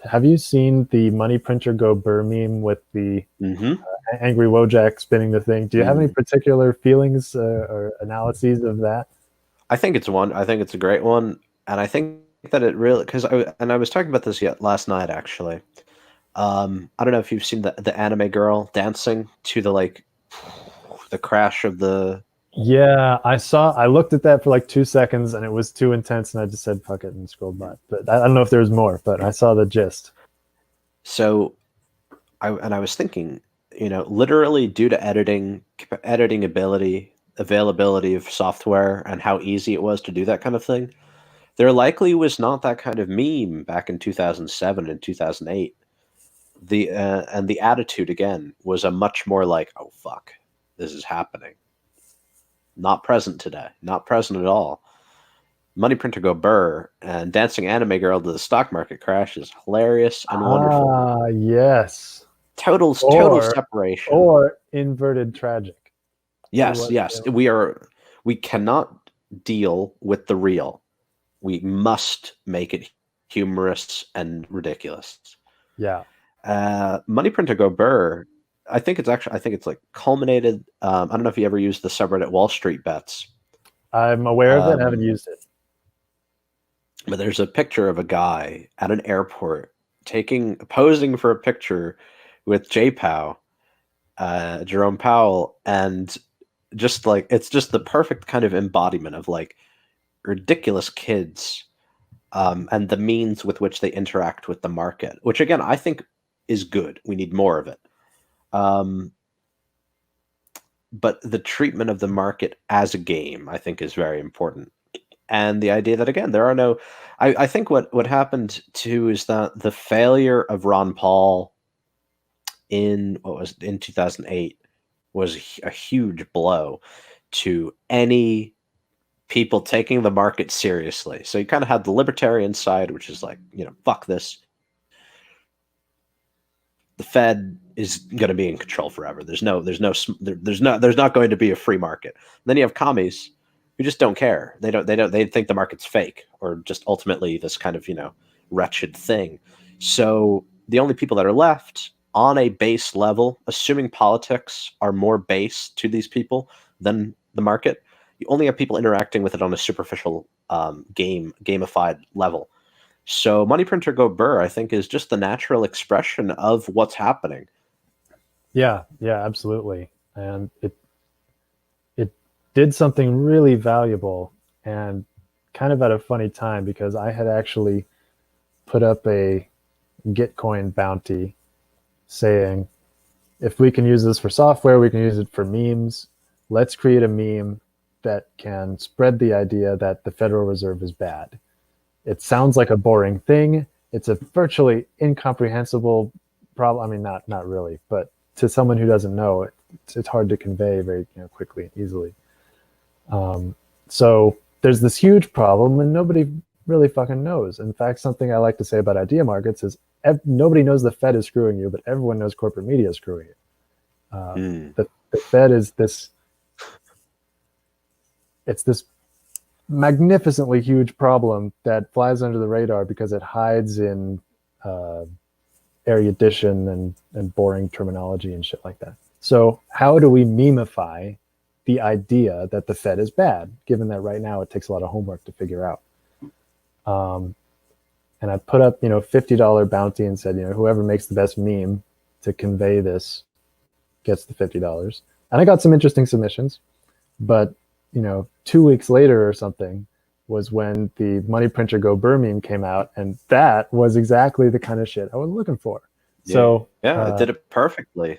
have you seen the Money Printer Go Burr meme with the Mm-hmm. angry Wojak spinning the thing? Do you have any Mm. particular feelings or analyses of that? I think it's one. I think it's a great one, and I think that it really because I was talking about this yet last night actually. I don't know if you've seen the anime girl dancing to the like the crash of the. Yeah, I looked at that for like 2 seconds and it was too intense and I just said fuck it and scrolled by. But I don't know if there was more, but I saw the gist. So I was thinking, literally due to editing ability, availability of software, and how easy it was to do that kind of thing, there likely was not that kind of meme back in 2007 and 2008. And the attitude again was a much more like, oh fuck, this is happening. Not present today. Not present at all. Money Printer Go Burr and Dancing Anime Girl to the stock market crash is hilarious and wonderful. Ah, yes. Total Or separation. or inverted tragic. It Yes, was yes. We cannot deal with the real. We must make it humorous and ridiculous. yeah. Money Printer Go Burr. I think it's like culminated. I don't know if you ever used the subreddit Wall Street Bets. I'm aware of it, I haven't Um, used it. but there's a picture of a guy at an airport posing for a picture with Jerome Powell, and just like it's just the perfect kind of embodiment of like ridiculous kids, and the means with which they interact with the market, which again I think is good. We need more of it. Um, but the treatment of the market as a game, I think, is very important. And the idea that again there are no, I think what happened too is that the failure of Ron Paul in what was in 2008 was a huge blow to any people taking the market seriously. So you kind of had the libertarian side, which is like, fuck this. The Fed is going to be in control forever. There's not going to be a free market. And then you have commies who just don't care. They think the market's fake or just ultimately this kind of, wretched thing. So the only people that are left on a base level, assuming politics are more base to these people than the market, you only have people interacting with it on a superficial gamified level. So Money Printer Go Burr, I think, is just the natural expression of what's happening. Yeah, yeah, absolutely. And it did something really valuable and kind of at a funny time because I had actually put up a Gitcoin bounty saying, if we can use this for software, we can use it for memes. Let's create a meme that can spread the idea that the Federal Reserve is bad. It sounds like a boring thing. It's a virtually incomprehensible problem. I mean, not really, but to someone who doesn't know, it's hard to convey very quickly and easily. So there's this huge problem, and nobody really fucking knows. In fact, something I like to say about idea markets is nobody knows the Fed is screwing you, but everyone knows corporate media is screwing you. Mm. The Fed is this. It's this magnificently huge problem that flies under the radar because it hides in uh, erudition and boring terminology and shit like that. So how do we memify the idea that the Fed is bad, given that right now it takes a lot of homework to figure out? Um, and I put up, $50 bounty and said, whoever makes the best meme to convey this gets the $50. And I got some interesting submissions, but 2 weeks later or something was when the Money Printer Go Burr meme came out, and that was exactly the kind of shit I was looking for. Yeah, So yeah, it did it perfectly.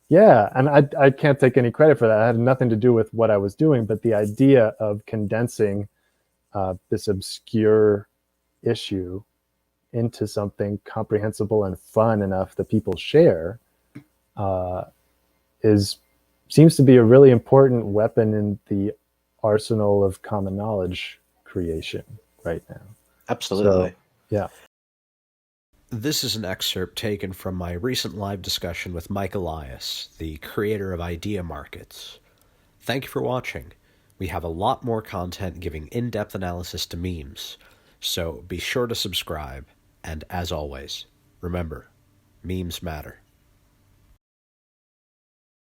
yeah, and I can't take any credit for that. It had nothing to do with what I was doing, but the idea of condensing this obscure issue into something comprehensible and fun enough that people share uh, is seems to be a really important weapon in the arsenal of common knowledge creation right now. So Absolutely. yeah. This is an excerpt taken from my recent live discussion with Mike Elias, the creator of Idea Markets. Thank you for watching. We have a lot more content giving in-depth analysis to memes, so be sure to subscribe, and as always, Remember, memes matter.